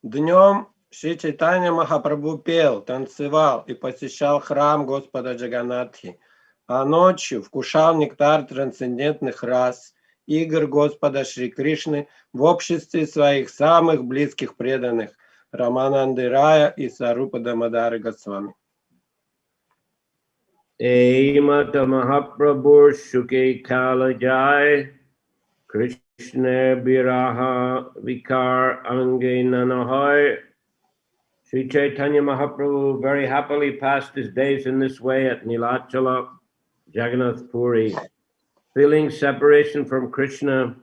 Днем Шри Чайтанья Махапрабху пел, танцевал и посещал храм Господа Джаганнатхи, а ночью вкушал нектар трансцендентных рас, игр Господа Шри Кришны в обществе своих самых близких преданных Рамананды Рая и Сварупа Дамодары Госвами. Mata Mahaprabhu Shuke Kala Jai Krishna Biraha Vikar Ange Nanahai. Sri Chaitanya Mahaprabhu very happily passed his days in this way at Nilachala, Jagannath Puri. Feeling separation from Krishna,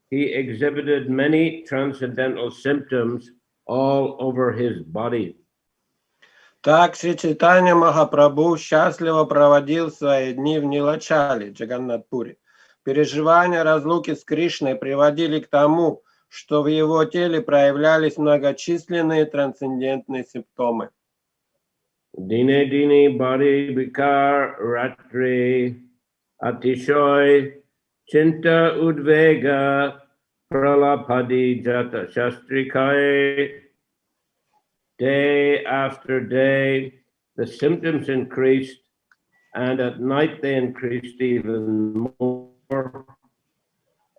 he exhibited many transcendental symptoms all over his body. Так Шри Чайтанья Махапрабху счастливо проводил свои дни в Нилачале, Джаганнат-Пури. Переживания разлуки с Кришной приводили к тому, что в его теле проявлялись многочисленные трансцендентные симптомы. Dine dine bari vikar ratri atishoy chinta udvega pralapadi jata shastrikai. Day after day, the symptoms increased, and at night they increased even more.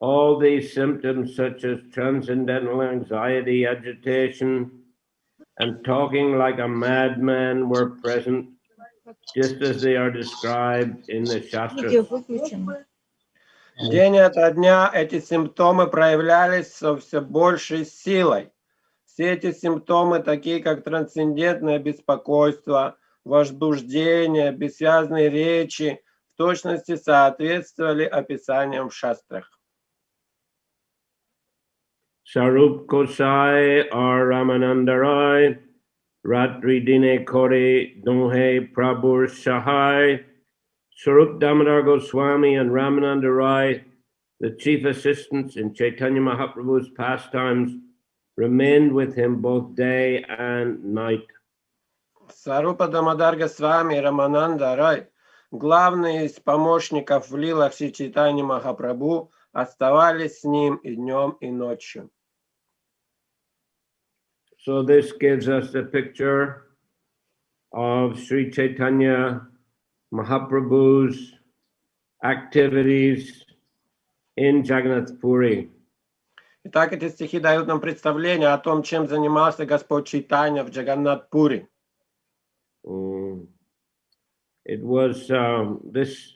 All these symptoms, such as transcendental anxiety, agitation, and talking like a madman, were present, just as they are described in the Shastras. День ото дня эти симптомы проявлялись со все большей силой. Все эти симптомы, такие как трансцендентное беспокойство, возбуждение, бессвязные речи, в точности соответствовали описаниям в шастрах. Sarup Kosai or Ramanandarai, Ratri Dine Kore Donhe Prabhur Sahai, Sarup Damodar Goswami and Ramanandarai, the chief assistants in Chaitanya Mahaprabhu's pastimes, remained with him both day and night. Сварупа Дамодар Госвами и Рамананда Рай, главные из помощников в лилах Шри Чайтаньи Махапрабху, оставались с ним и днем, и ночью. So this gives us a picture of Sri Chaitanya Mahaprabhu's activities in Jagannath Puri. Итак, эти стихи дают нам представление о том, чем занимался Господь Чайтанья в Джаганнат-Пури. It was, this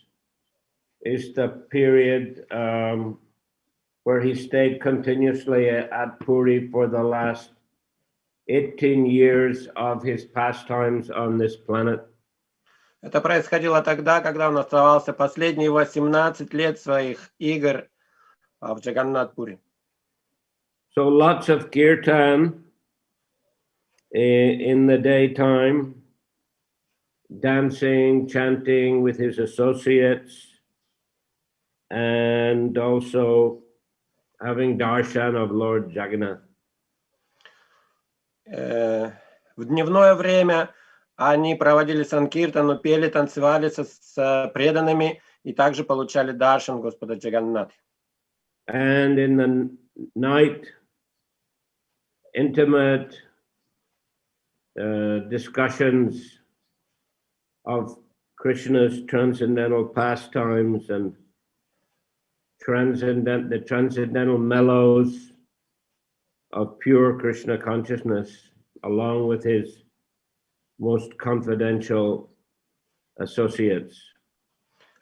is the period where he stayed continuously at Puri for the last 18 years of his pastimes on this planet. Это происходило тогда, когда он оставался последние 18 лет своих игр в Джаганнат-Пури. So lots of kirtan in the daytime, dancing, chanting with his associates, and also having darshan of Lord Jagannath. В дневное время они проводили санкиртану, пели, танцевали с преданными и также получали даршан Господа Джаганнатха. And in the night, intimate discussions of Krishna's transcendental pastimes and the transcendental mellows of pure Krishna consciousness, along with his most confidential associates.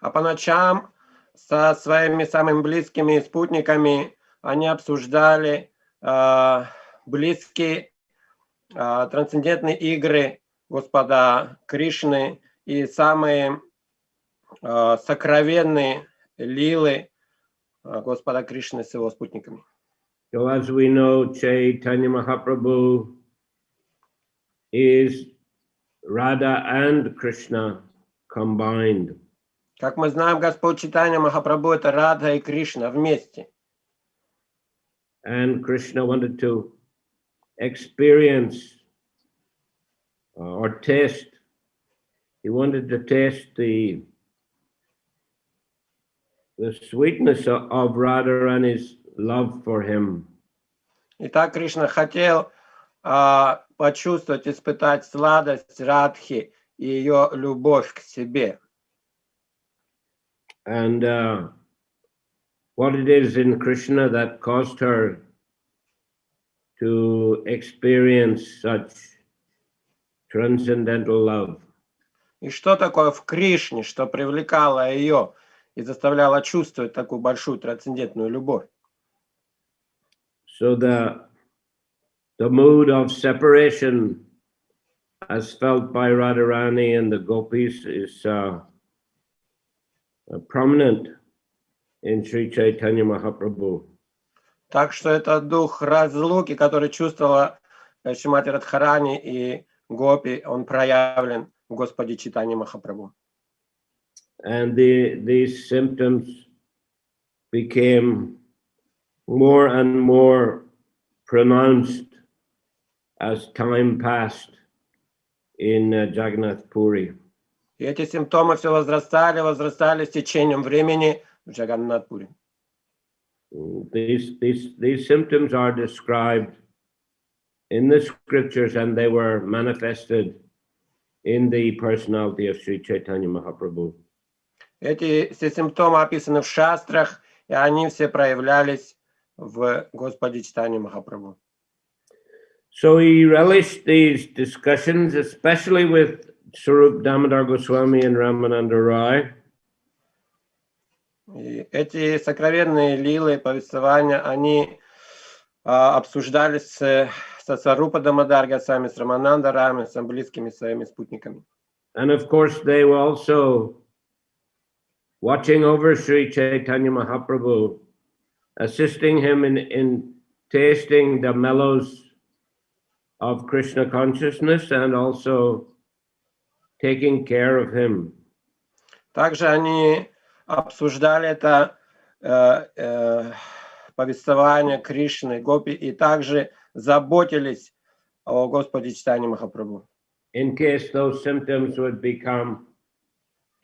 А по ночам со своими самыми близкими спутниками они обсуждали близкие трансцендентные игры Господа Кришны и самые сокровенные лилы Господа Кришны с его спутниками. So as we know, Chaitanya Mahaprabhu is Radha and Krishna combined. Как мы знаем, Господь Чайтанья Махапрабху — это Радха и Кришна вместе. And Krishna wanted to experience or taste. He wanted to taste the sweetness of Radha and his love for him. Итак, Кришна хотел почувствовать, испытать сладость Радхи и ее любовь к себе. And what it is in Krishna that caused her to experience such transcendental love. И что такое в Кришне, что привлекало ее и заставляло чувствовать такую большую трансцендентную любовь? So the mood of separation as felt by Radharani and the gopis is prominent in Sri Chaitanya Mahaprabhu. Так что это дух разлуки, который чувствовала Шримати Радхарани и гопи, он проявлен в Господе Чайтанье Махапрабху. And these symptoms became more and more pronounced as time passed in Jagannath Puri. И эти симптомы все возрастали с течением времени в Джаганнат-пури. These symptoms are described in the scriptures, and they were manifested in the personality of Sri Chaitanya Mahaprabhu. Эти все симптомы описаны в шастрах, и они все проявлялись в Господе Чайтанье Махапрабху. So he relished these discussions, especially with Swarup Damodar Goswami and Ramananda Rai. И эти сокровенные лилы, повествования, они обсуждались со Сварупа Дамодар Госвами, с Рамананда Рами, с близкими своими спутниками. And of course, they were also watching over Sri Chaitanya Mahaprabhu, assisting him in tasting the mellows of Krishna consciousness and also taking care of him. Также они обсуждали это повествование Кришны, гопи, и также заботились о Господе Чайтанье Махапрабху. In case those symptoms would become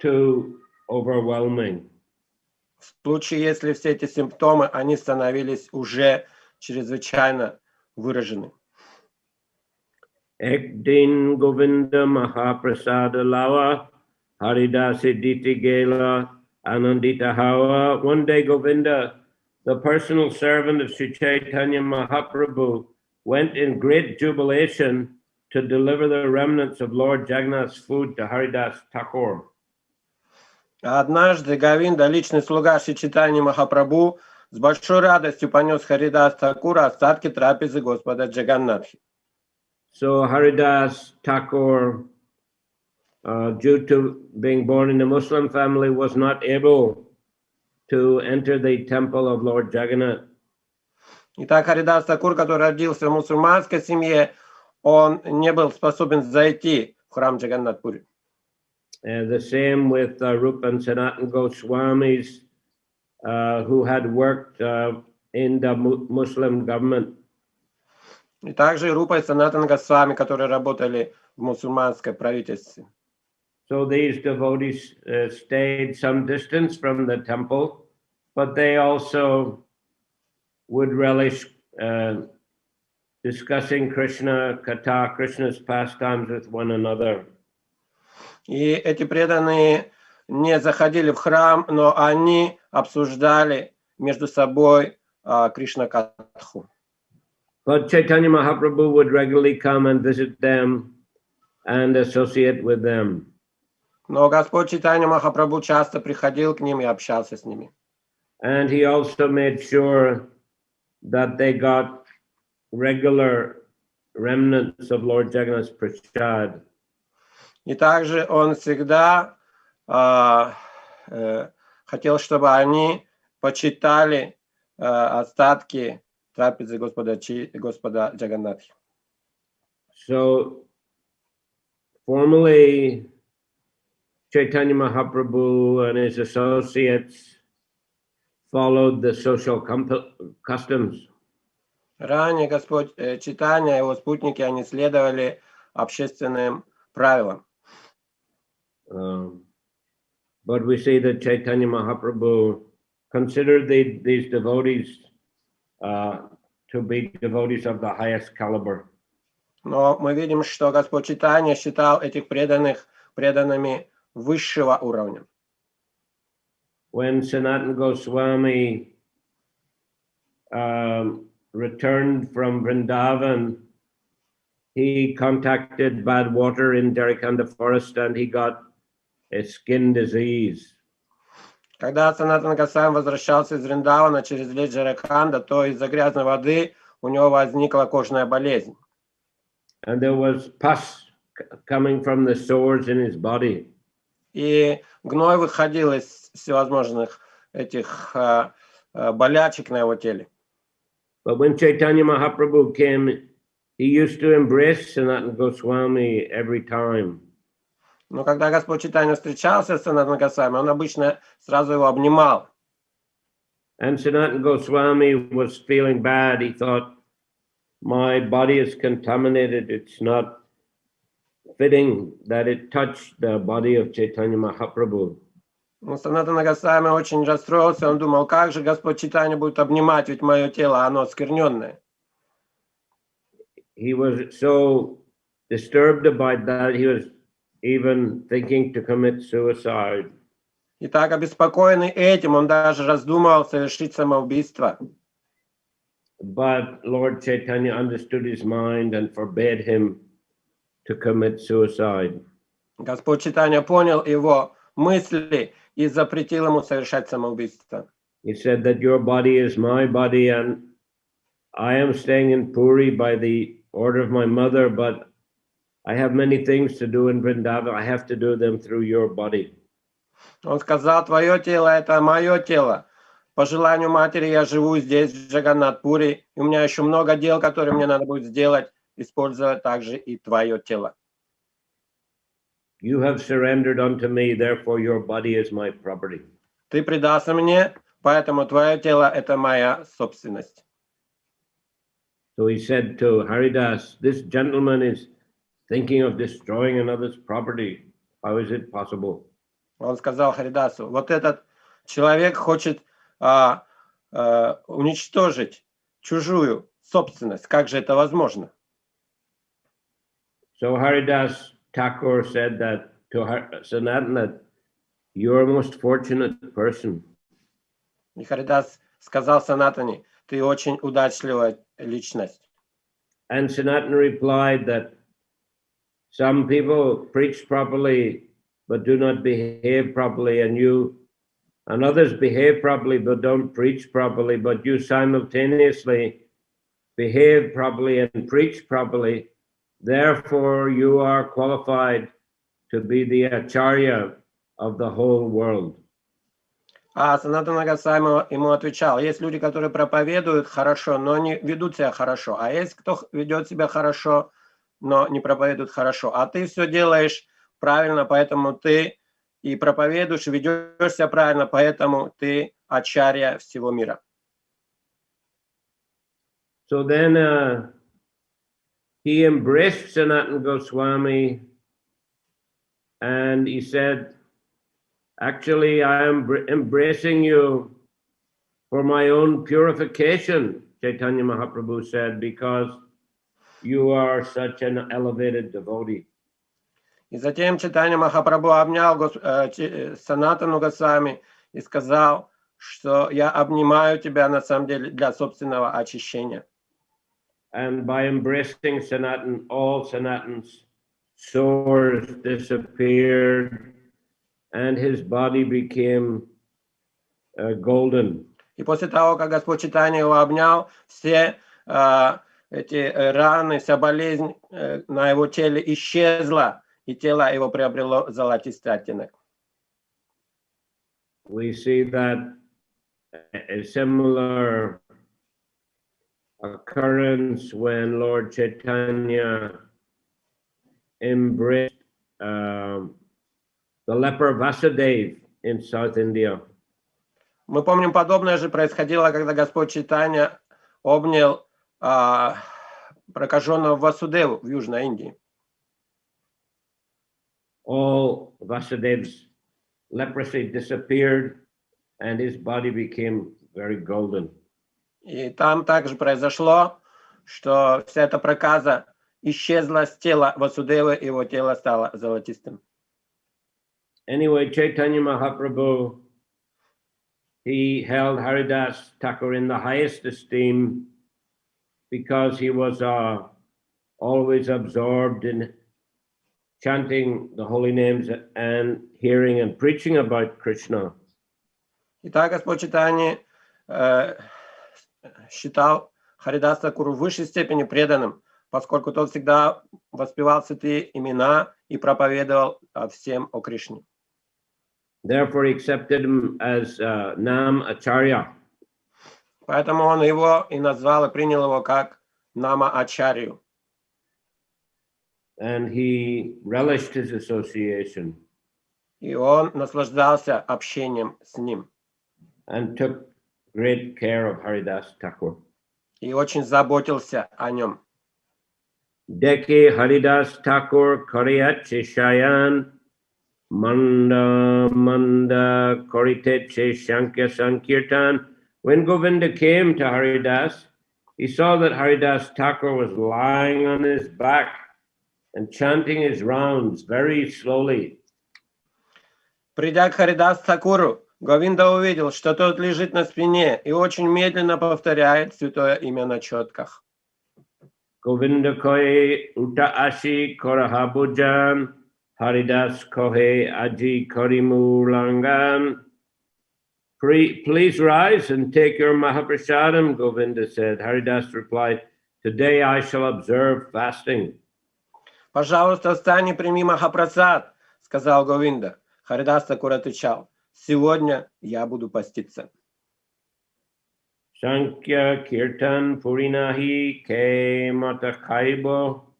too overwhelming. В случае, если все эти симптомы, они становились уже чрезвычайно выражены. Ek din Govinda Mahaprasada Lava Haridasi Diti Gela Anandita Hawa. One day Govinda, the personal servant of Sri Chaitanya Mahaprabhu, went in great jubilation to deliver the remnants of Lord Jagannath's food to Haridas Thakur. Однажды Говинда, личный слуга Шри Чайтаньи Махапрабху, с большой радостью понес Харидас Такура остатки трапезы Господа Джаганнатхи. So Haridas Thakur, due to being born in a Muslim family, was not able to enter the temple of Lord Jagannath. Итак, Харидас Такур, который родился в мусульманской семье, он не был способен зайти в храм Джаганнат-пури. The same with Rupa and Sanatan Goswamis, who had worked in the Muslim government. И также Рупа и Санатан Госвами, которые работали в мусульманской правительстве. So these devotees stayed some distance from the temple, but they also would relish discussing Krishna, Katha, Krishna's pastimes with one another. И эти преданные не заходили в храм, но они обсуждали между собой Кришна-катху. But Chaitanya Mahaprabhu would regularly come and visit them and associate with them. Но Господь Чайтанья Махапрабху часто приходил к ним и общался с ними. And he also made sure that they got regular remnants of Lord Jagannath's prasad. И также он всегда хотел, чтобы они почитали остатки трапезы Господа Джаганнатхи. So formally, Chaitanya Mahaprabhu and his associates followed the social customs. Ранее Господь Чайтанья и его спутники, они следовали общественным правилам. But we see that Chaitanya Mahaprabhu considered these devotees to be devotees of the highest caliber. Но мы видим, что Господь Чайтанья считал этих преданных преданными высшего уровня. When Sanatana Goswami returned from Vrindavan, he contacted bad water in Derikanda forest and he got a skin disease. Когда Санатана Госвами возвращался из Вриндавана через лес Джараканда, то из-за грязной воды у него возникла кожная болезнь. And there was pus coming from the sores in his body. И гной выходил из всевозможных этих болячек на его теле. But when Chaitanya Mahaprabhu came, he used to embrace Sanatana Goswami every time. Но когда Господь Чайтанья встречался с Санатана Госвами, он обычно сразу его обнимал. And Sanatana Goswami was feeling bad. He thought, my body is contaminated. It's not fitting that it touched the body of Chaitanya Mahaprabhu. Санатана Госвами очень расстроился. Он думал, как же Господь Чайтанья будет обнимать, ведь мое тело, оно оскверненное. He was so disturbed about that, he was even thinking to commit suicide. И так обеспокоенный этим, он даже раздумывал совершить самоубийство. But Lord Chaitanya understood his mind and forbade him to commit suicide. Господь Чайтанья понял его мысли и запретил ему совершать самоубийство. He said that your body is my body and I am staying in Puri by the order of my mother, but I have many things to do in Vrindavan. I have to do them through your body. Он сказал, твое тело – это мое тело. По желанию матери я живу здесь, в Джаганнат-Пури, и у меня еще много дел, которые мне надо будет сделать, используя также и твое тело. You have surrendered unto me, therefore your body is my property. Ты предался мне, поэтому твое тело – это моя собственность. So he said to Haridas, this gentleman is thinking of destroying another's property. How is it possible? Он сказал Харидасу, вот этот человек хочет уничтожить чужую собственность. Как же это возможно? So Haridas Thakur said that to Sanatana, you're a most fortunate person. И Харидас сказал Санатане, ты очень удачливая личность. And Sanatana replied that some people preach properly but do not behave properly, and others behave properly but don't preach properly, but you simultaneously behave properly and preach properly. Therefore, you are qualified to be the acharya of the whole world. А Санатана Госвами ему отвечал, есть люди, которые проповедуют хорошо, но не ведут себя хорошо, а есть кто ведет себя хорошо, но не проповедует хорошо. А ты все делаешь правильно, поэтому ты и проповедуешь, и ведешь себя правильно, поэтому ты ачарья всего мира. So then he embraced Sanatana Goswami and he said, actually, I am embracing you for my own purification, Chaitanya Mahaprabhu said, because you are such an elevated devotee. И затем Чайтанья Махапрабху обнял Санатану Госвами и сказал, что я обнимаю тебя на самом деле для собственного очищения. And by embracing Sanatan, all Sanatan's sores disappeared and his body became golden. И после того, как Господь Чайтанья его обнял, все эти раны, вся болезнь на его теле исчезла, и тело его приобрело золотистый оттенок. We see that a similar occurrence when Lord Chaitanya embraced the leper Vasudev in South India. Мы помним, подобное же происходило, когда Господь Чайтанья обнял прокаженного Васудеву в Южной Индии. All Vasudev's leprosy disappeared and his body became very golden. И там также произошло, что вся эта проказа исчезла с тела Васудевы, его тело стало золотистым. Anyway, Chaitanya Mahaprabhu, he held Haridas Thakur in the highest esteem because he was always absorbed in chanting the holy names and hearing and preaching about Krishna. Итак, Господь Чайтанья считал Харидас Такуру в высшей степени преданным, поскольку тот всегда воспевал святые имена и проповедовал всем о Кришне. Therefore, he accepted him as Nam Acharya. Поэтому он его и назвал, и принял его как Нама Ачарью. And he relished his association. И он наслаждался общением с ним. And took great care of Haridas Thakur. И очень заботился о нем. Deke Haridas Thakur Koriyache Shayan Manda Manda Koriteche Shankya Sankirtan. When Govinda came to Haridas, he saw that Haridas Thakur was lying on his back and chanting his rounds very slowly. Придя к Харидас Такуру, Говинда увидел, что тот лежит на спине и очень медленно повторяет святое имя на четках. Govinda kohe uta ashi korahabujan, Haridas kohe aji korimu langan. Please rise and take your Mahaprasadam, Govinda said. Haridas replied, today I shall observe fasting. Пожалуйста, встань и прими Махапрасад, сказал Говинда. Харидас Такур отвечал, сегодня я буду поститься. Sankhya kirtan purinahi ke mata kaibo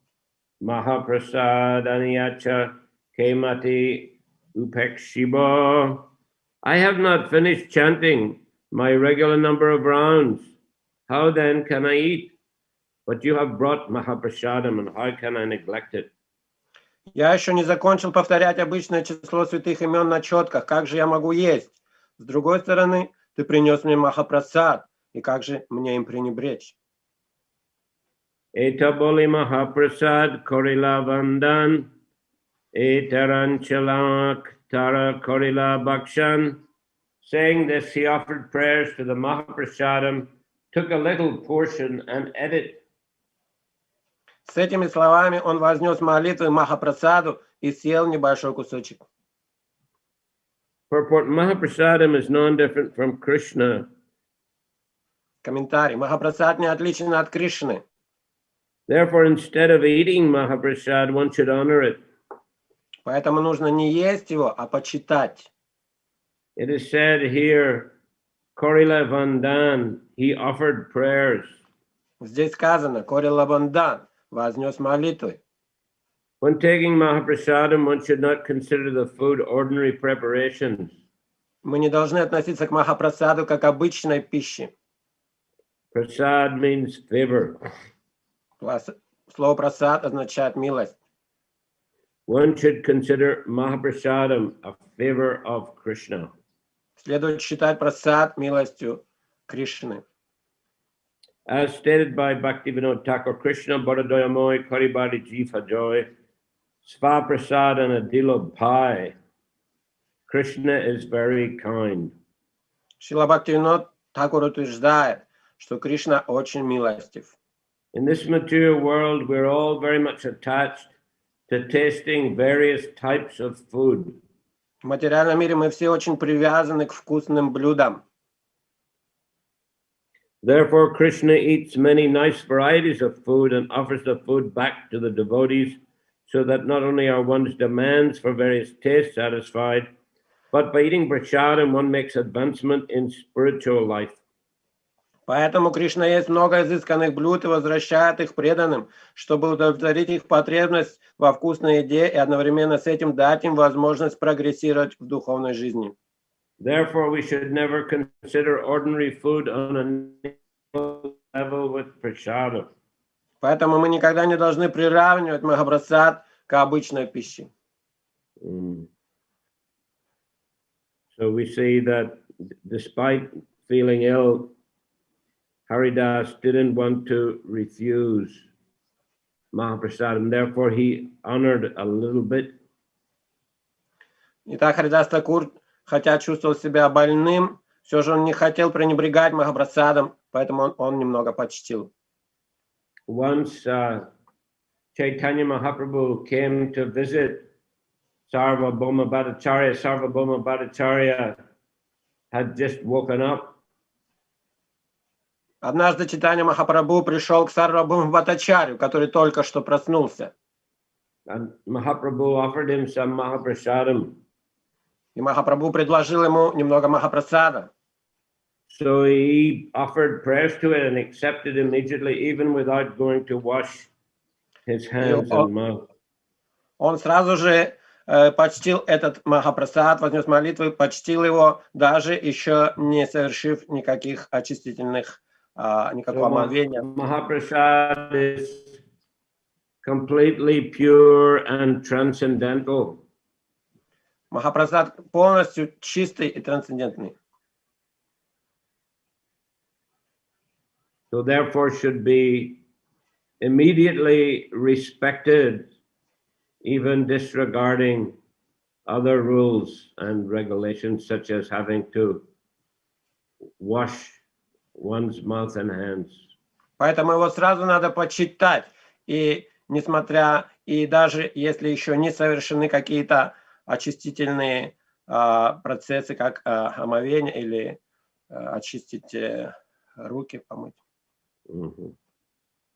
Mahaprasad aniyacha ke mati upekshibo. I have not finished chanting my regular number of rounds. How then can I eat? But you have brought Mahaprasadam, and how can I neglect it? Я еще не закончил повторять обычное число святых имен на четках. Как же я могу есть? С другой стороны, ты принес мне Махапрасад, и как же мне им пренебречь? Eta boli Mahaprasad korila vandan, etaranchalank tara korila bakshan. Saying this, he offered prayers to the Mahaprasadam, took a little portion and ate it. С этими словами он вознес молитвы Махапрасаду и съел небольшой кусочек. Purport: Mahaprasadam is non-different from Krishna. Комментарий. Махапрасад не отличен от Кришны. Therefore, instead of eating Mahaprasad, one should honor it. Поэтому нужно не есть его, а почитать. It is said here, Korila Vandan, he offered prayers. Здесь сказано, Корила Бандан вознес молитвы. When taking Mahaprasadam, one should not consider the food ordinary preparations. Мы не должны относиться к Махапрасаду как обычной пище. Prasad means favor. Слово прасад означает милость. One should consider Mahaprasadam a favor of Krishna. Следует считать прасад милостью Кришны. As stated by Bhaktivinoda Thakur, Krishna Badadoyamoy Karibadi Jifa Joy, Sva Prasad and Adilo Pai. Krishna is very kind. Шрила Бхактивинода Тхакур утверждает, что Кришна очень милостив. In this material world, we're all very much attached to tasting various types of food. В материальном мире мы все очень привязаны к вкусным блюдам. Therefore, Krishna eats many nice varieties of food and offers the food back to the devotees, so that not only are one's demands for various tastes satisfied, but by eating prasadam, one makes advancement in spiritual life. Поэтому Кришна ест много изысканных блюд и возвращает их преданным, чтобы удовлетворить их потребность во вкусной еде и одновременно с этим дать им возможность прогрессировать в духовной жизни. Therefore, we should never consider ordinary food on a level with prasadam. Поэтому мы никогда не должны приравнивать Махапрасад к обычной пище. So we see that despite feeling ill, Haridas didn't want to refuse Mahaprasadam. Therefore, he honored a little bit. Итак, Харидас Такур, хотя чувствовал себя больным, все же он не хотел пренебрегать Махапрасадом, поэтому он немного почтил. Once Chaitanya Mahaprabhu came to visit Sarvabhauma Bhattacharya. Sarvabhauma Bhattacharya had just woken up. Однажды Чайтанья Махапрабху пришел к Сарвабхаума Бхаттачарью, который только что проснулся. And Mahaprabhu offered him some Mahaprasadam. И Махапрабху предложил ему немного Махапрасада. So he offered prayers to it and accepted immediately, even without going to wash his hands and mouth. Он сразу же почтил этот Махапрасад, вознес молитву, почтил его, даже еще не совершив никаких очистительных, никакого омовения. Mahaprasad is completely pure and transcendental. Махапрасад полностью чистый и трансцендентный. So therefore should be immediately respected, even disregarding other rules and regulations, such as having to wash one's mouth and hands. Поэтому его сразу надо почитать. И несмотря, и даже если еще не совершены какие-то очистительные процессы, как омовение или очистить руки, помыть.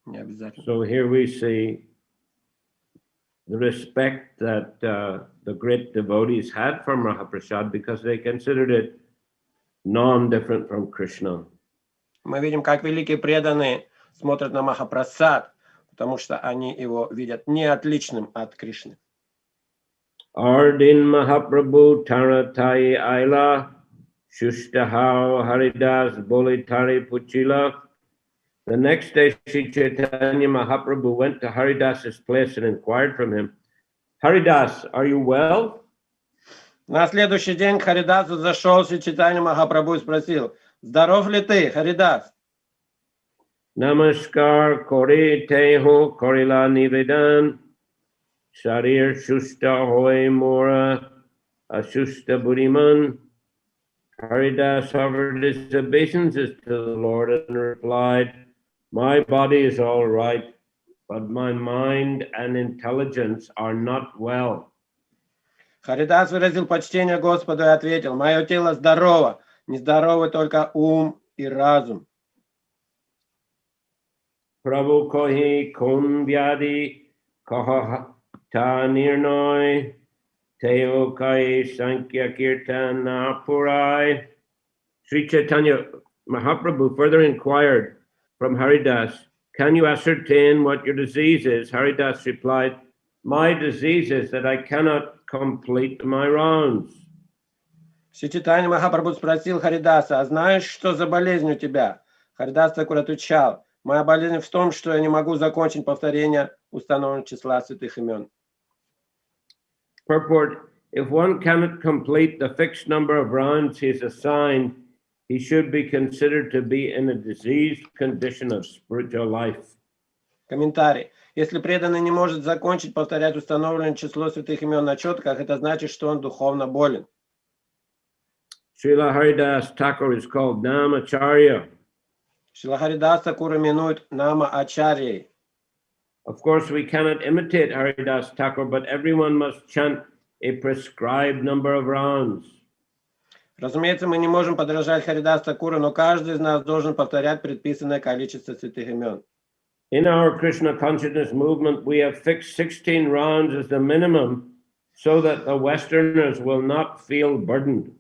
Не обязательно. So here we see the respect that the great devotees had for Mahaprasad because they considered it non-different from Krishna. Мы видим, как великие преданные смотрят на Махапрасад, потому что они его видят не отличным от Кришны. Ardin Mahaprabhu Taratai Aila Shushtaha Haridas Bolitari Puchila. The next day, Sri Chaitanya Mahaprabhu went to Haridas's place and inquired from him, Haridas, are you well? На следующий день к Харидасу зашел Шри Чайтанья Махапрабху и спросил, здоров ли ты, Харидас? Namaskar Kori Teho Korila Nivedan Sharir Shushta Hoy Mora Ashushta Buriman. Haridas offered his obeisances to the Lord and replied, my body is all right, but my mind and intelligence are not well. Харидас выразил почтение Господу и ответил, мое тело здорово, нездоровы только ум и разум. Prabhu kohi kon vyadi kaha ta nirnoy teo kai sankhya kirtana purai. Sri Chaitanya Mahaprabhu further inquired from Haridas, can you ascertain what your disease is? Haridas replied, my disease is that I cannot complete my rounds. Шри Чайтанья Махапрабху спросил Харидаса, а знаешь, что за болезнь у тебя? Харидас такой отвечал, моя болезнь в том, что я не могу закончить повторение установленного числа святых имен. Purport, if one cannot complete the fixed number of rounds he is assigned, he should be considered to be in a diseased condition of spiritual life. Комментарий. Если преданный не может закончить повторять установленное число святых имен на четках, это значит, что он духовно болен. Srila Haridas Thakur is called Namacharya. Шрила Харидас Такур именует Нама Ачарьей. Of course, we cannot imitate Haridas Thakur, but everyone must chant a prescribed number of rounds. Разумеется, мы не можем подражать Харидас Такуру, но каждый из нас должен повторять предписанное количество святых имен. In our Krishna consciousness movement, we have fixed 16 rounds as the minimum so that the Westerners will not feel burdened.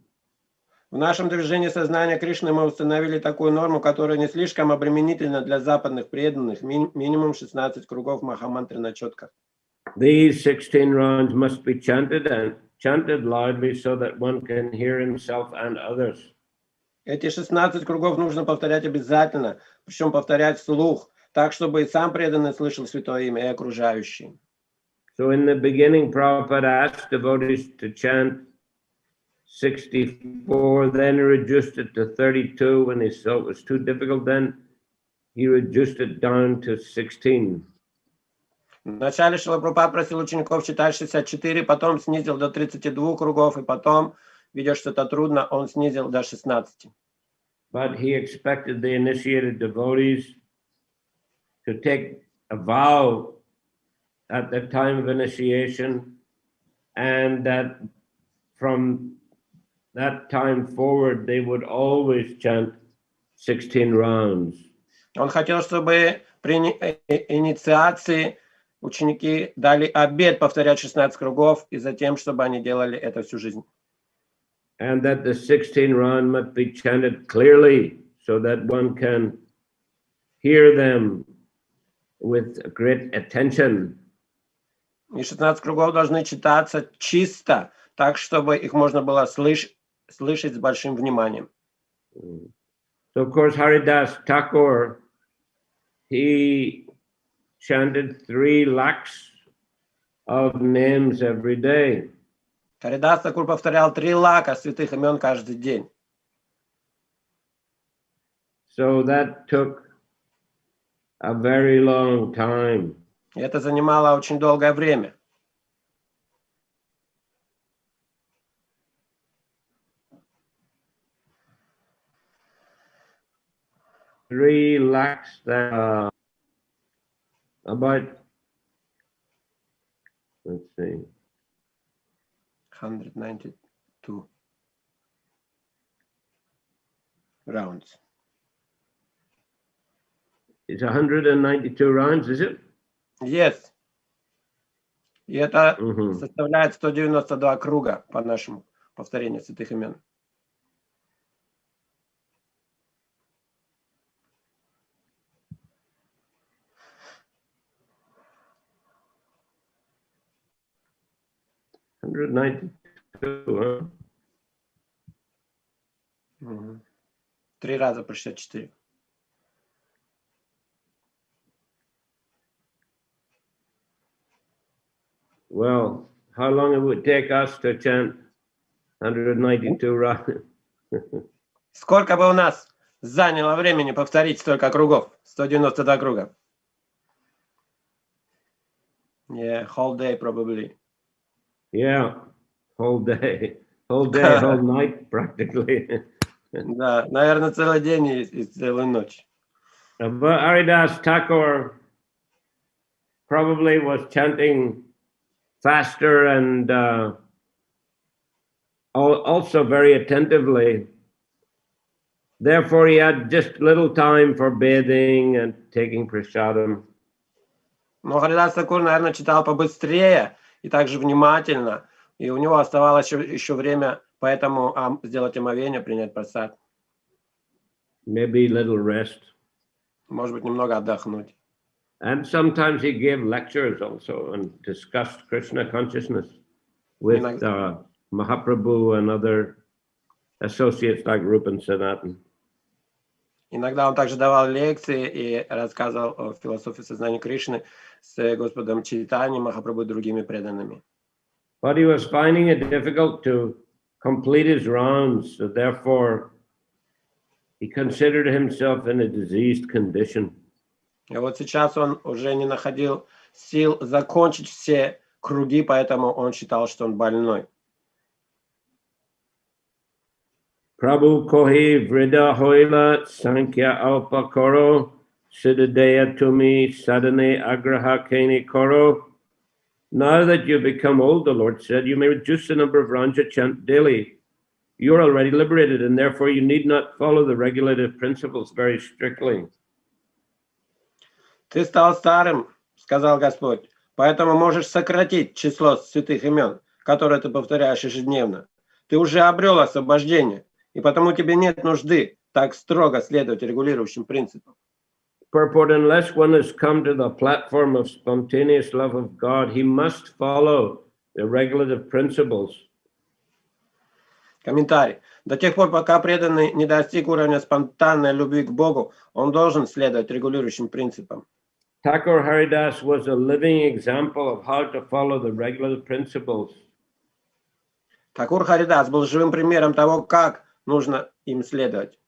В нашем движении сознания Кришны мы установили такую норму, которая не слишком обременительна для западных преданных, минимум 16 кругов Махамантры на четках. These 16 rounds must be chanted and chanted loudly so that one can hear himself and others. Эти 16 кругов нужно повторять обязательно, причем повторять вслух, так, чтобы и сам преданный слышал святое имя, и окружающие. So in the beginning, Prabhupada asked devotees to chant 64, then he reduced it to 32 when he saw it was too difficult, then he reduced it down to 16. Вначале Шрила Прабхупада просил учеников читать 64, потом снизил до 32 кругов, и потом, видя, что это трудно, он снизил до 16. But he expected the initiated devotees to take a vow at the time of initiation, and that from that time forward they would always chant 16 rounds. Он хотел, чтобы при инициации ученики дали обет повторять 16 кругов, и затем, чтобы они делали это всю жизнь. And that the 16 round must be chanted clearly so that one can hear them with great attention. И 16 кругов должны читаться чисто, так, чтобы их можно было слышать с большим вниманием. So, of course, Haridas Thakur, he chanted 3 lakhs of names every day. Харидас Такур повторял 3 лака святых имен каждый день. So that took a very long time. И это занимало очень долгое время. Three lakhs, about, let's see. 192 rounds. It's 192 rounds, is it? Yes. И это составляет 192 круга по нашему повторению святых имен. Huh? 3 раза по 64. Well, how long it would take us to chant 192 rounds? Сколько бы у нас заняло времени повторить столько кругов? 192 круга. Yeah, whole day probably. Yeah, whole day, whole night practically. Да, наверное, целый день и целую ночь. But Haridas Thakur probably was chanting faster and also very attentively. Therefore, he had just little time for bathing and taking prasadam. Но Харидас Такур, наверное, читал побыстрее и также внимательно, и у него оставалось еще время, поэтому сделать омовение, принять прасад. Maybe a little rest. Может быть, немного отдохнуть. And sometimes he gave lectures also and discussed Krishna consciousness with Mahaprabhu and other associates like Rupa and Sanatan. Иногда он также давал лекции и рассказывал о философии сознания Кришны с Господом Чайтаньей, Махапрабху и другими преданными. But he was finding it difficult to complete his rounds, so therefore he considered himself in a diseased condition. И вот сейчас он уже не находил сил закончить все круги, поэтому он считал, что он больной. Prabhu kohi vrida hoila sankhya alpa koro siddhadeya tumi sadhane agraha keni koro. Now that you've become old, the Lord said, you may reduce the number of rounds you chant daily. You're already liberated, and therefore you need not follow the regulative principles very strictly. Ты стал старым, сказал Господь, поэтому можешь сократить число святых имен, которые ты повторяешь ежедневно. Ты уже обрел освобождение, и потому тебе нет нужды так строго следовать регулирующим принципам. Purport, unless one has come to the platform of spontaneous love of God, he must follow the regulative principles. Комментарий. До тех пор, пока преданный не достиг уровня спонтанной любви к Богу, он должен следовать регулирующим принципам. Thakur Haridas was a living example of how to follow the regulative principles. Такур Харидас был живым примером того, как нужно им следовать.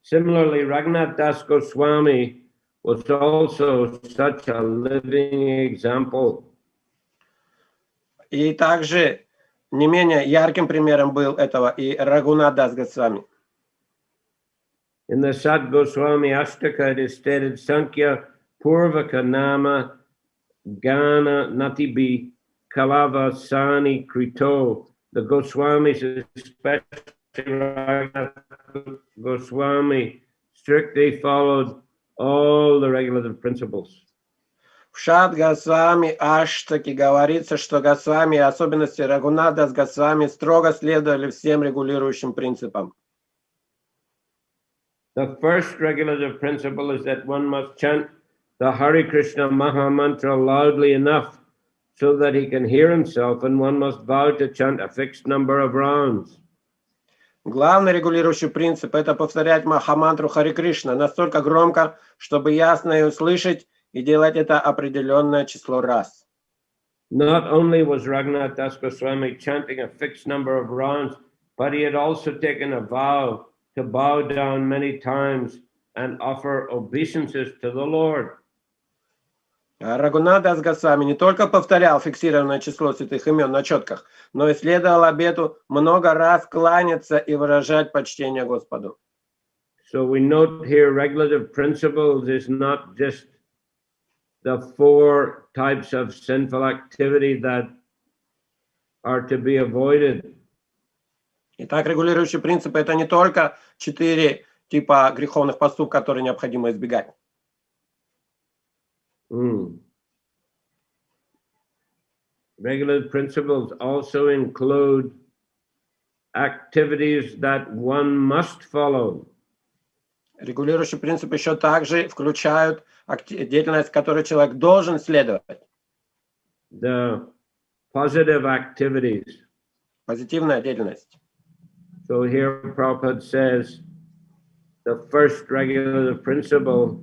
Similarly, Raghunath Das Goswami was also such a living example. И также не менее ярким примером был этого и Рагунатдас Госвами. In the Sat Goswami Ashtaka, it is stated, Sankhya Purvaka Nama Gana Natibi Kalava Sani Krito. The Goswamis, especially Goswami, strictly followed all the regulative principles. В Шат Госвами Аштаки говорится, что Госвами, в особенности Рагунатдас Госвами, строго следовали всем регулирующим принципам. The first regulative principle is that one must chant the Hare Krishna Maha Mantra loudly enough so that he can hear himself, and one must vow to chant a fixed number of rounds. Главный регулирующий принцип – это повторять Махамантру Харе Кришна настолько громко, чтобы ясно ее услышать, и делать это определенное число раз. Not only was Raghunath Das Goswami chanting a fixed number of rounds, but he had also taken a vow to bow down many times and offer obeisances to the Lord. Рагунатдас Госвами не только повторял фиксированное число святых имен на четках, но и следовал обету много раз кланяться и выражать почтение Господу. So we note here regulative principles is not just the 4 types of sinful activity that are to be avoided. Итак, регулирующие принципы – это не только 4 типа греховных поступков, которые необходимо избегать. Regulative principles also include activities that one must follow. Регулирующие принципы еще также включают деятельность, которой человек должен следовать. The positive activities. Позитивная деятельность. So here Prabhupada says the first regulative principle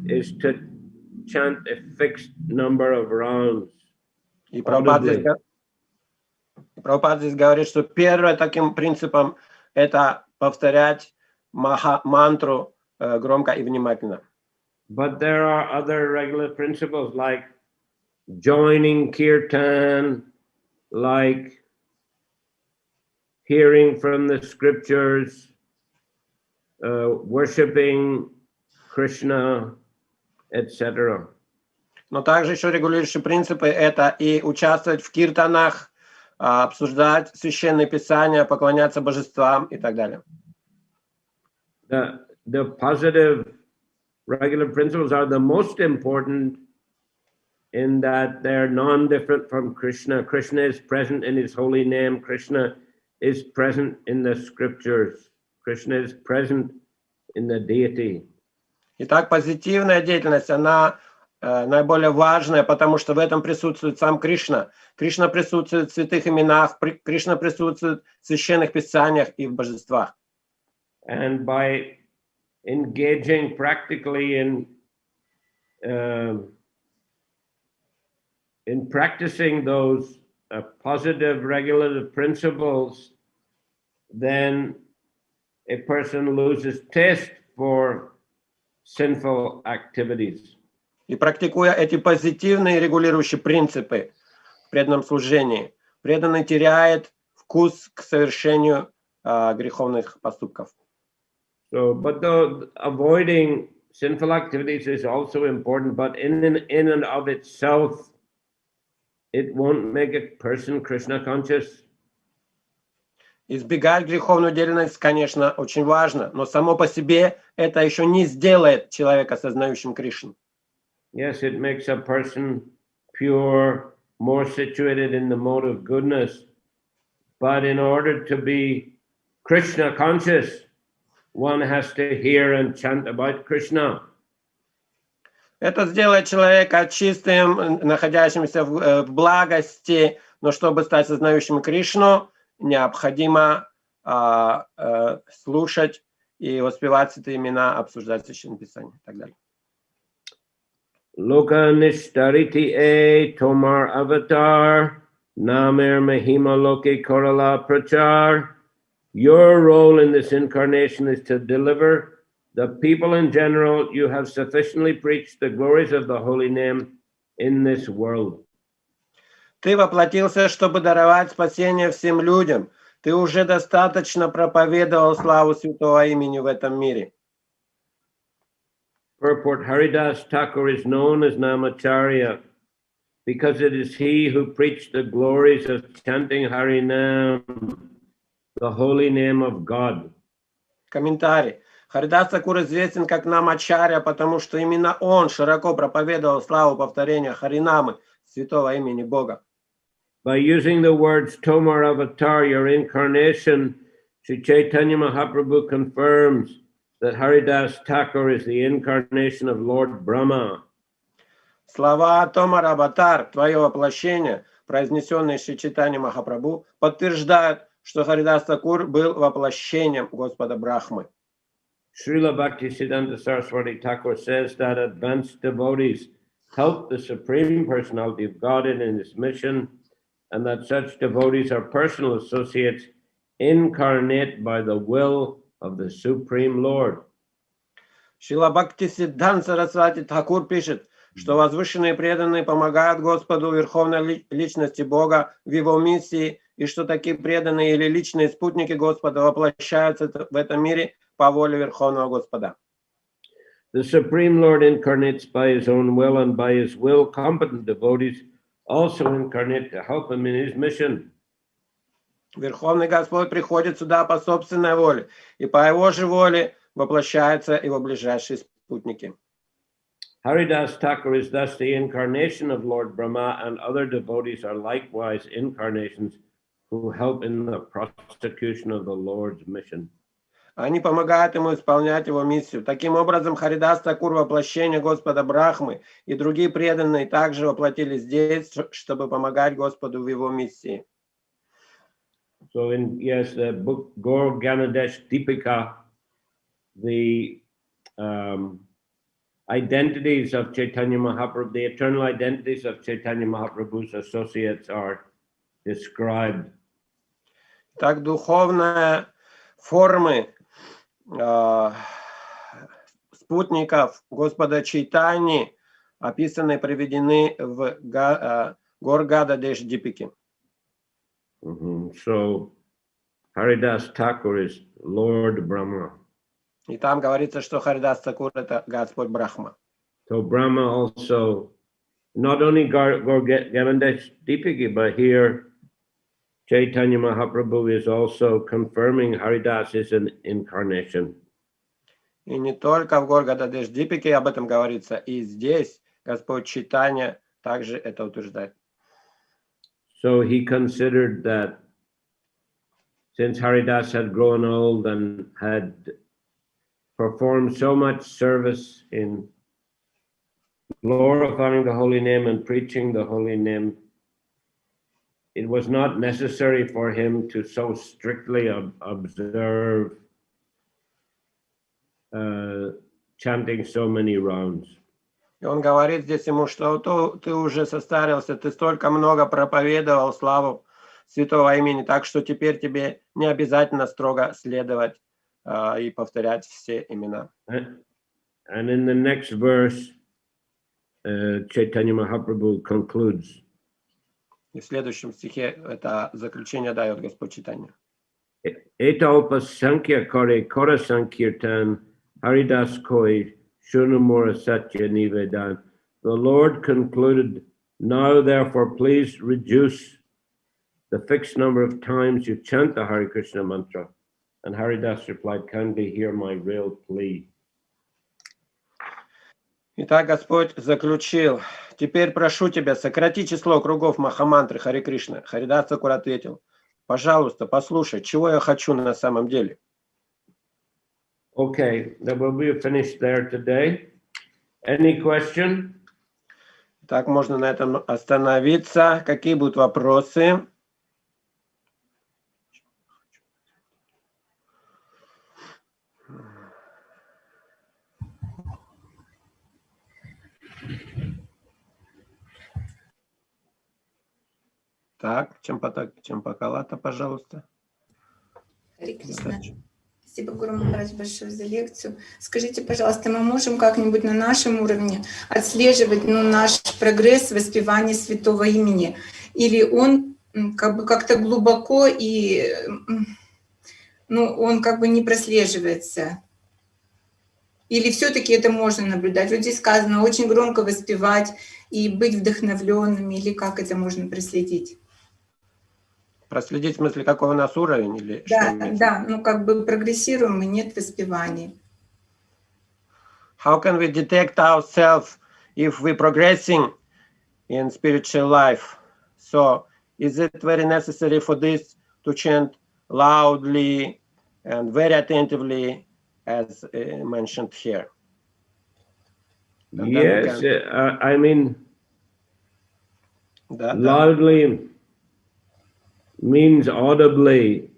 is to chant a fixed number of rounds. И Прабхупада здесь говорит, что первым таким принципом это повторять мантру громко и внимательно. But there are other regular principles like joining kirtan, like hearing from the scriptures, worshipping Krishna, etc. Но также еще регулирующие принципы это и участвовать в киртанах, обсуждать священные писания, поклоняться божествам и так далее. The positive regular principles are the most important in that they're non-different from Krishna. Krishna is present in his holy name. Krishna is present in the scriptures. Krishna is present in the deity. Итак, позитивная деятельность, она наиболее важная, потому что в этом присутствует сам Кришна. Кришна присутствует в святых именах, Кришна присутствует в священных писаниях и в божествах. And by engaging practically in practicing those positive regulative principles, then a person loses taste for sinful activities. И практикуя эти позитивные регулирующие принципы в преданном служении, преданный теряет вкус к совершению греховных поступков. So, but though avoiding sinful activities is also important, but in and of itself, it won't make a person Krishna conscious. Избегать греховную деятельность, конечно, очень важно, но само по себе это еще не сделает человека сознающим Кришну. Yes, it makes a person pure, more situated in the mode of goodness, but in order to be Krishna conscious, one has to hear and chant about Krishna. Это сделает человека чистым, находящимся в благости, но чтобы стать сознающим Кришну, необходимо слушать и воспевать святые имена, обсуждать священные писания и так далее. Loka nishtariti e tomar avatar, namer mahima loke korala prachar. Your role in this incarnation is to deliver the people in general, you have sufficiently preached the glories of the holy name in this world. Ты воплотился, чтобы даровать спасение всем людям. Ты уже достаточно проповедовал славу святого имени в этом мире. Purport: Haridas Thakur is known as Namacharya because it is he who preached the glories of chanting Harinam, the holy name of God. Комментарий. Харидас Такур известен как Намачарья, потому что именно он широко проповедовал славу повторения Харинамы, святого имени Бога. By using the words Tomar Avatar, your incarnation, Sri Chaitanya Mahaprabhu confirms that Haridas Thakur is the incarnation of Lord Brahma. Слова Томар Аватар, твое воплощение, произнесенные Шри Чайтанья Махапрабху, подтверждают, что Харидас Такур был воплощением Господа Брахмы. Srila Bhaktisiddhanta Saraswati Thakur says that advanced devotees help the Supreme Personality of Godhead in his mission, and that such devotees are personal associates incarnate by the will of the Supreme Lord. Шрила Бхактисиддханта Сарасвати Тхакур пишет, что возвышенные преданные помогают Господу Верховной Личности Бога в его миссии, и что такие преданные или личные спутники Господа воплощаются в этом мире по воле Верховного Господа. The Supreme Lord incarnates by his own will, and by his will competent devotees also incarnate to help him in his mission. Верховный Господь приходит сюда по собственной воле, и по его же воле воплощаются его ближайшие спутники. Haridas Thakur is thus the incarnation of Lord Brahma, and other devotees are likewise incarnations who help in the prosecution of the Lord's mission. Они помогают ему исполнять его миссию. Таким образом, Харидас Такур, воплощение Господа Брахмы, и другие преданные также воплотились здесь, чтобы помогать Господу в его миссии. So in the book Gaur Ganadesh Deepika, the identities of Chaitanya Mahaprabhu, the eternal identities of Chaitanya Mahaprabhu's associates are described. Так, духовные формы спутников Господа Чайтаньи описаны и приведены в Гор Гададеш Дипике. So Haridas Thakur is Lord Brahma. И там говорится, что Харидас Такур — это Господь Брахма. So Brahma also, not only Gaur Ganadesh Deepika, but here Chaitanya Mahaprabhu is also confirming Haridas is an incarnation. И не только в Гор Гададеш Дипике об этом говорится, и здесь Господь Чайтанья также это утверждает. So he considered that since Haridas had grown old and had performed so much service in glorifying the holy name and preaching the holy name, it was not necessary for him to so strictly observe chanting so many rounds. И он говорит здесь ему, что ты уже состарился, ты столько много проповедовал славу святого имени, так что теперь тебе не обязательно строго следовать и повторять все имена. And in the next verse, Chaitanya Mahaprabhu concludes. И в следующем стихе это заключение дает Господь Чайтанья. Eta upasankhya kare kara sankirtan Haridas koi shunamura satya nivedan. The Lord concluded, now therefore please reduce the fixed number of times you chant the Hare Krishna mantra. And Haridas replied, kindly hear my real plea. Итак, Господь заключил: теперь прошу тебя, сократи число кругов Махамантры Харе Кришна. Харидас Такур ответил: пожалуйста, послушай, чего я хочу на самом деле. Okay, then we'll be finished there today. Any question? Так, можно на этом остановиться. Какие будут вопросы? Так, Чампакалата, пожалуйста. Харе Кришна. Спасибо, Гуру Махарадж, большое за лекцию. Скажите, пожалуйста, мы можем как-нибудь на нашем уровне отслеживать наш прогресс в воспевании святого имени? Или он как бы как-то глубоко и он как бы не прослеживается? Или все-таки это можно наблюдать? Вот здесь сказано очень громко воспевать и быть вдохновленными, или как это можно проследить? Проследить в смысле, какой у нас уровень или Да, что? да, как бы прогрессируем и нет воспевания. How can we detect ourselves if we're progressing in spiritual life? So, is it very necessary for this to chant loudly and very attentively, as mentioned here? And yes, I mean, loudly means audibly,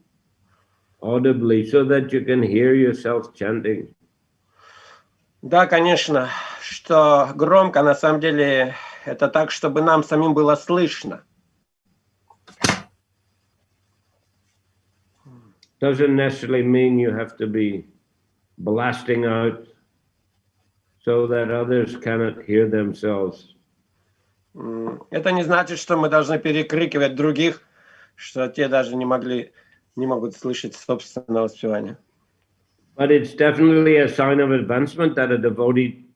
so that you can hear yourself chanting. Да, конечно, что громко, на самом деле, это так, чтобы нам самим было слышно. Doesn't necessarily mean you have to be blasting out so that others cannot hear themselves. Это не значит, что мы должны перекрикивать других, что те даже не могут слышать собственного воспевания. But it's definitely a sign of advancement that a devotee,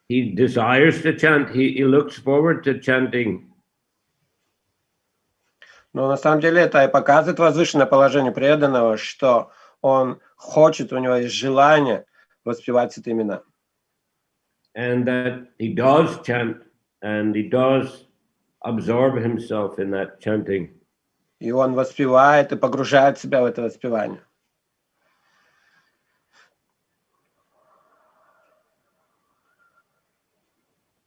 he desires to chant, he looks forward to chanting. Но на самом деле это и показывает возвышенное положение преданного, что он хочет, у него есть желание воспевать эти имена. And that he does chant, and he does absorb himself in that chanting. И он воспевает и погружает себя в это воспевание.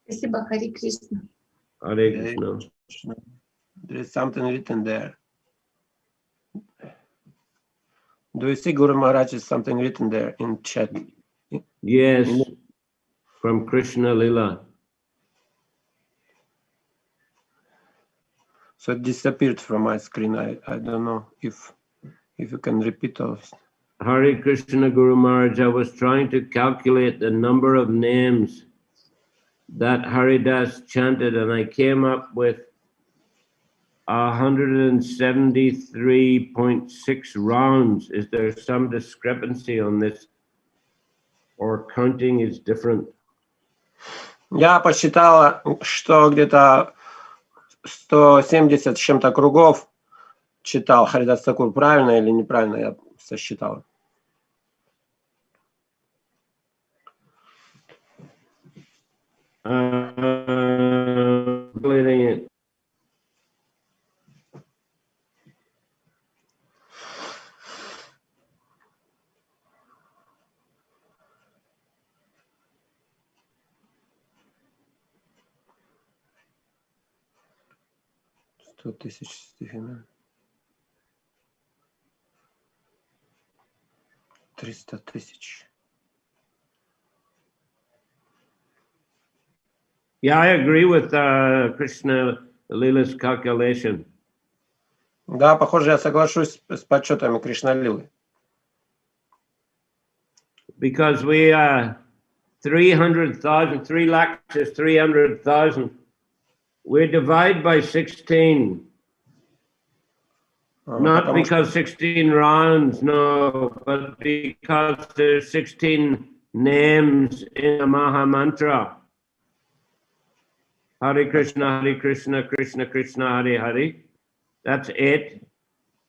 Спасибо, Харе Кришна. Харе Кришна. There is something written there. Do you see Guru Maharaj is something written there in chat? Yes, from Krishna Lila. So it disappeared from my screen. I don't know if you can repeat all of it. Hare Krishna, Guru Maharaj, I was trying to calculate the number of names that Haridas chanted, and I came up with 173.6 rounds. Is there some discrepancy on this, or counting is different? Я посчитала, что где-то 170 с чем-то кругов читал Харидас Такур. Правильно или неправильно я сосчитал? Тысяч стихов. 300 тысяч. Yeah, I agree with Krishna Lila's calculation. Да, похоже, я соглашусь с подсчетами Кришна-лилы. Because we 300,000, 3 lakhs is 300,000. We divide by 16. Not because 16 rounds, no, but because there's 16 names in the Maha Mantra. Hare Krishna, Krishna Krishna, Hare Hare. That's 8.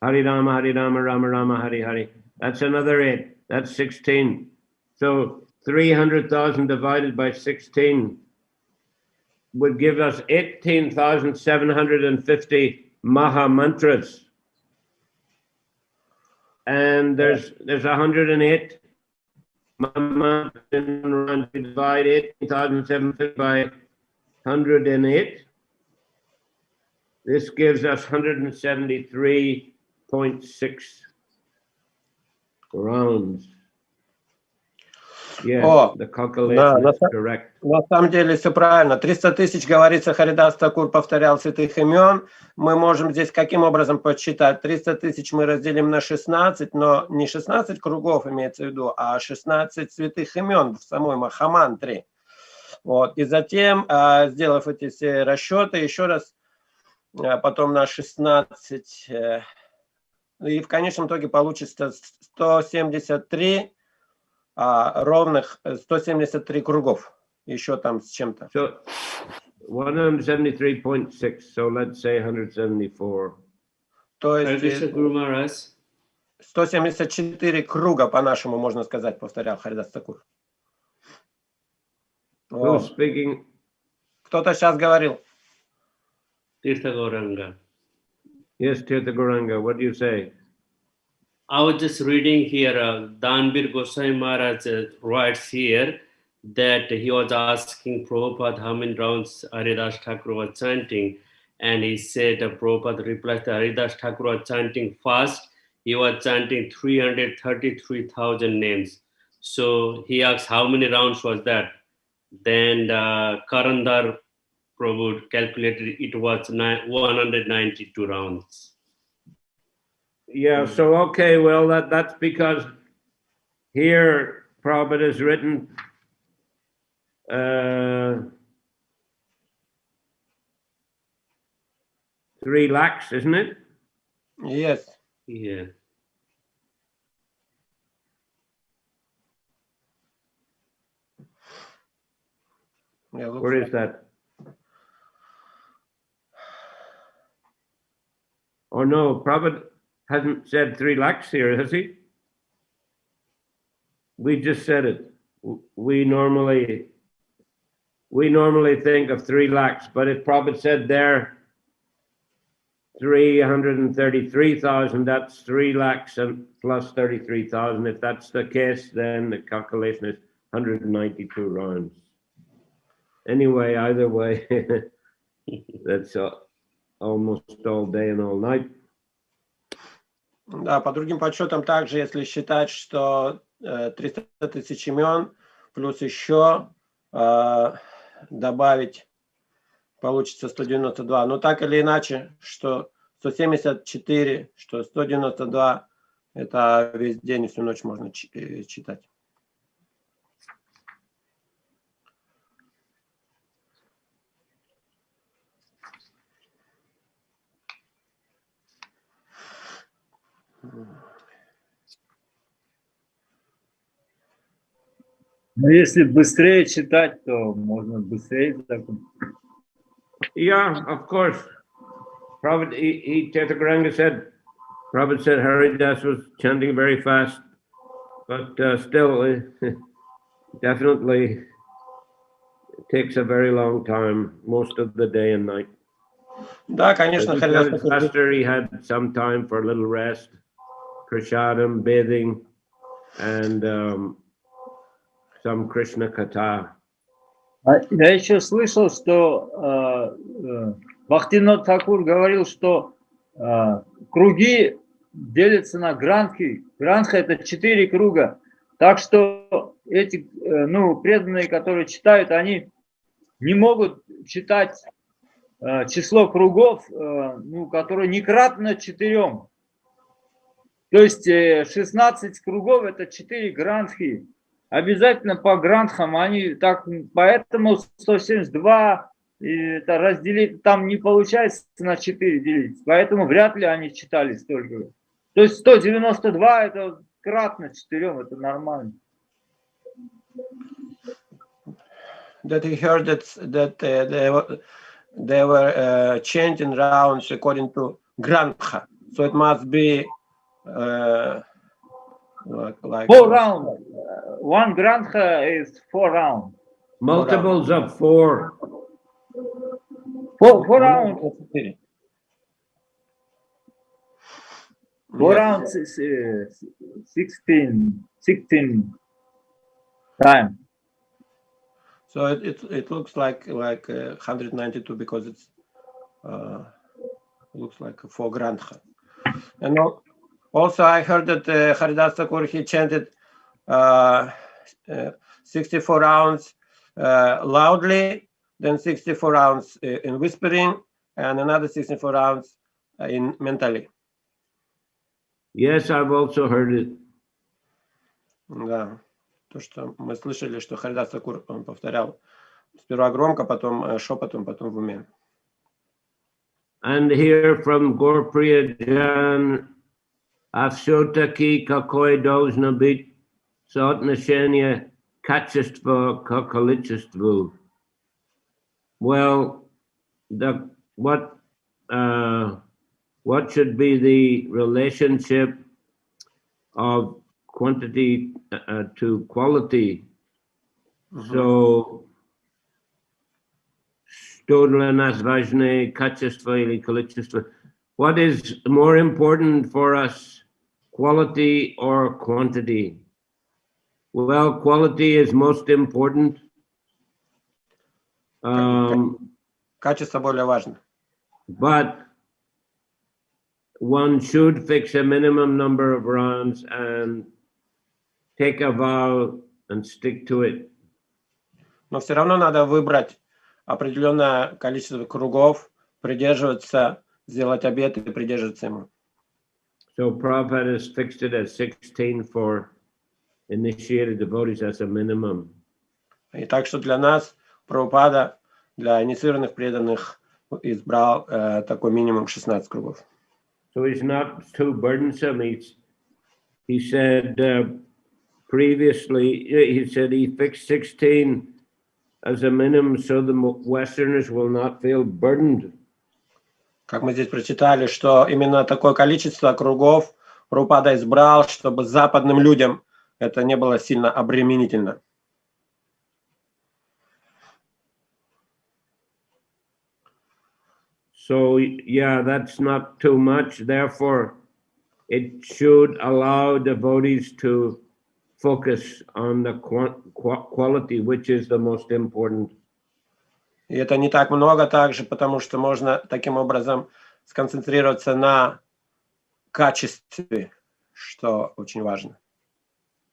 Hare Rama, Rama Rama, Hare Hare. That's another 8. That's 16. So 300,000 divided by 16 would give us 18,750 Maha Mantras. And there's 108 Maha Mantras. Divide 18,750 by 108. This gives us 173.6 rounds. Yeah, the calculation is correct. На самом деле все правильно. 300 тысяч, говорится, Харидас Такур повторял святых имен. Мы можем здесь каким образом подсчитать? 300 тысяч мы разделим на 16, но не 16 кругов имеется в виду, а 16 святых имен в самой Махамантре. Вот. И затем, сделав эти все расчеты, еще раз потом на 16, и в конечном итоге получится 173 ровных, 173 кругов, еще там с чем-то. So 173.6, so let's say 174. То есть 174 круга, по-нашему, можно сказать, повторял Харидас Такур. Who's speaking? Кто-то сейчас говорил. Tirtha Gauranga. Yes, Tirtha Gauranga, what do you say? I was just reading here, Danbir Goswami Maharaj writes here that he was asking Prabhupada how many rounds Haridas Thakur was chanting, and he said Prabhupada replied that Haridas Thakur was chanting fast. He was chanting 333,000 names. So he asked how many rounds was that? Then Karandar Prabhu calculated it was 192 rounds. Yeah, so okay, well that's because here Prabhupada has written 3 lakhs, isn't it? Yes. Yeah. Where is that? Oh no, Prabhupada hasn't said 3 lakhs here, has he? We just said it. We normally think of 3 lakhs, but if Prabhupada said there 333,000, that's 3 lakhs and plus 33,000. If that's the case, then the calculation is 192 rounds. Anyway, either way, that's almost all day and all night. Да, по другим подсчетам также, если считать, что 300 тысяч имен, плюс еще добавить, получится 192. Но так или иначе, что 174, что 192, это весь день и всю ночь можно читать. Но если быстрее читать, то можно быстрее. Yeah, of course. Prabhupada, Tirtha Gauranga said, Prabhupada said Haridas was chanting very fast, but still, definitely takes a very long time, most of the day and night. Да, конечно, Харидас. Faster, he had some time for a little rest, prasadam, bathing, and some Krishna Katha. Я еще слышал, что Бхактивиданта Тхакур говорил, что круги делятся на гранхи. Гранха — это 4 круга. Так что эти преданные, которые читают, они не могут читать число кругов, которые не кратно 4. То есть 16 кругов — это 4 гранхи. Обязательно по гранхам они так, поэтому 172 это разделить там не получается на 4 делить, поэтому вряд ли они читали столько. То есть 192 это кратно 4, это нормально. That he heard that they were chanting rounds according to grantha, so it must be like 4 rounds. One grantha is 4 rounds. Multiples of 4. 4 rounds. 4 rounds is 16 times. So it looks like 192 because it's looks like 4 grantha. And also I heard that Haridas Thakur, he chanted 64 rounds loudly, then 64 rounds in whispering, and another 64 rounds in mentally. Yes, I've also heard it. Да, то, что мы слышали, что Харидас Такур, он повторял сперва громко, потом шепотом, потом в уме. And here from Gorpriya а все-таки какое должно быть соотношение качества к количеству? Well, what should be the relationship of quantity to quality? So, что для нас важнее, качество или количество? What is more important for us, quality or quantity? Well, quality is most important. Качество более важно. But one should fix a minimum number of rounds and take a vow and stick to it. Но все равно надо выбрать определенное количество кругов, придерживаться, сделать обет и придерживаться ему. So Prabhupada has fixed it at 16 for initiated devotees as a minimum. И так что для нас Прабхупада, для инициированных преданных, избрал такой минимум 16 кругов. So he's not too burdensome. He said previously, he said he fixed 16 as a minimum so the Westerners will not feel burdened. Как мы здесь прочитали, что именно такое количество кругов Прабхупада избрал, чтобы западным людям это не было сильно обременительно. So yeah, that's not too much. Therefore, it should allow devotees to focus on the quality, which is the most important. И это не так много также, потому что можно таким образом сконцентрироваться на качестве, что очень важно.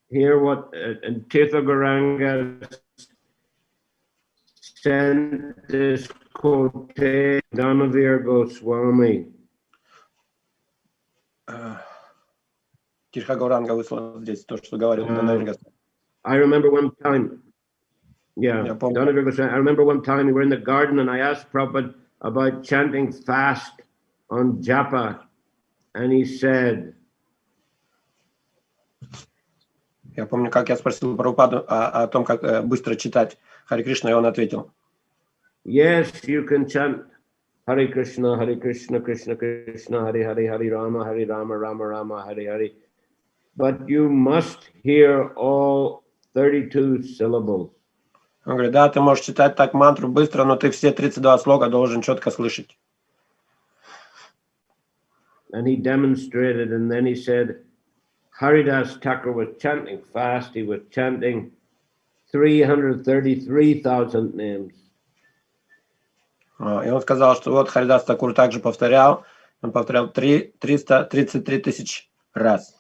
Here what Tirtha Gauranga sent this quote Dhanavir Goswami. Тиртха Гауранга выслал здесь то, что говорил Дhanavir Goswami. I remember one time. Yeah, I remember one time we were in the garden and I asked Prabhupada about chanting fast on japa, and he said, Я помню, как я спросил Прабхупаду о том, как быстро читать Харе Кришна, и он ответил. Yes, you can chant Hare Krishna, Krishna Krishna, Hare Hare, Hare Rama, Rama Rama, Hare Hare. But you must hear all 32 syllables. Он говорит, да, ты можешь читать так мантру быстро, но ты все 32 слога должен четко слышать. And he demonstrated, and then he said, Haridas Thakur was chanting fast, he was chanting 333,000 names. И он сказал, что вот Харидас Такур также повторял, он повторял 333 тысяч раз.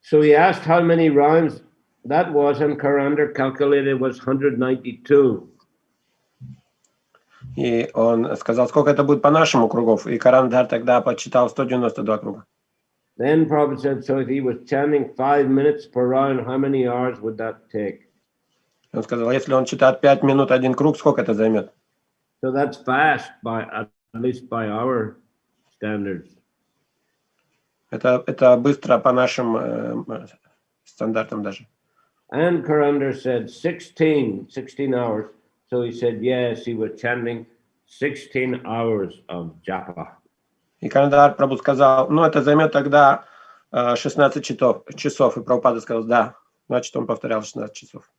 So he asked how many rounds that was, and Karandar calculated was 192. И он сказал, сколько это будет по нашему кругов, и Карандар тогда подсчитал 192 круга. Then Prabhupada said, so if he was chanting 5 minutes per round, how many hours would that take? Он сказал, если он читает 5 минут один круг, сколько это займет? So that's fast, at least by our standards. Это быстро по нашим стандартам даже. And Karandar said 16 hours. So he said, yes, he was chanting 16 hours of japa. И Карандар Прабху сказал, ну это займет тогда 16 часов. И Прабхупада сказал, да, значит он повторял 16 часов.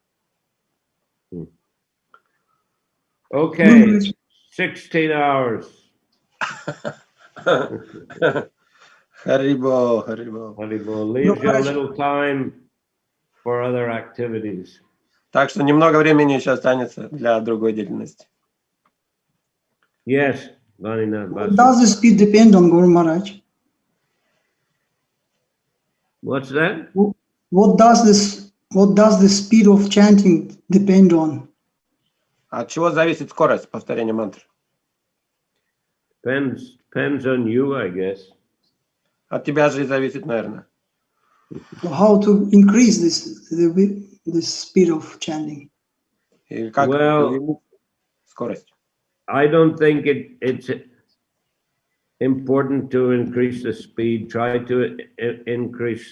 Okay, 16 hours. Харибо. Leaves you a little time for other activities. Так что немного времени еще останется для другой деятельности. Yes, Vanina. Does the speed depend on Guru Maharaj? What's that? What does this what does the speed of chanting depend on? От чего зависит скорость повторения мантр? Depends on you, I guess. От тебя же и зависит, наверное. How to increase this speed of chanting? И как Well, увеличить скорость? I don't think it's important to increase the speed. Try to increase.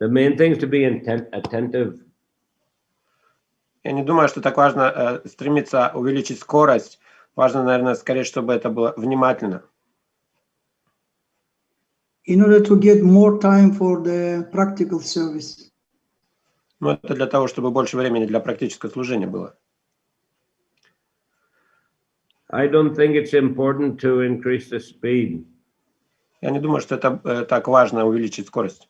The main thing is to be attentive. Я не думаю, что так важно стремиться увеличить скорость. Важно, наверное, скорее, чтобы это было внимательно. In order to get more time for the practical service. Но это для того, чтобы больше времени для практического служения было. I don't think it's important to increase the speed. Я не думаю, что это так важно увеличить скорость.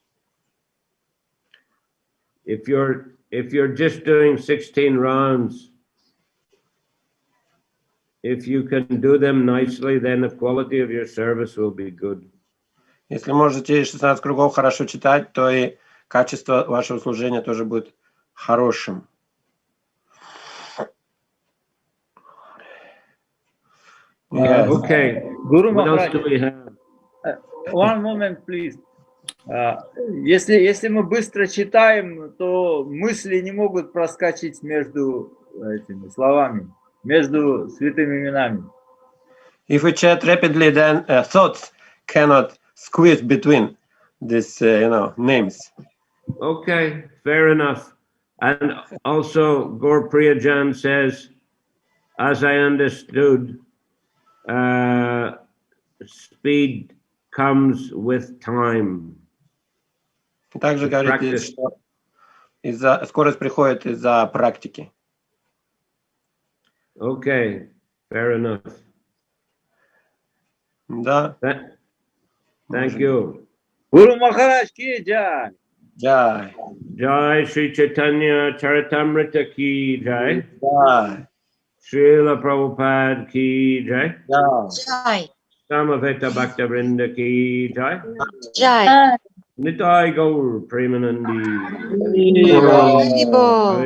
If you're just doing 16 rounds, if you can do them nicely, then the quality of your service will be good. Если можете 16 кругов хорошо читать, то и качество вашего служения тоже будет хорошим. Yes. Okay. Guru What else Maharaj, do we have? one moment, please. Если мы быстро читаем, то мысли не могут проскочить между этими словами, между святыми именами. If we chat rapidly, then thoughts cannot squeeze between these, names. Okay, fair enough. And also, Gaur Priyajan says, as I understood, speed comes with time. Также говорит, что скорость приходит из-за практики. Okay, fair enough. Да. Thank you. Guru Maharaj ki jai. Jai. Jai Shri Chaitanya Charitamrita ki jai. Jai. Srila Prabhupade ki jai. Jai. Samaveta Bhaktavrinda ki jai. Jai. Nitai Gaur Premanandi. Haribo.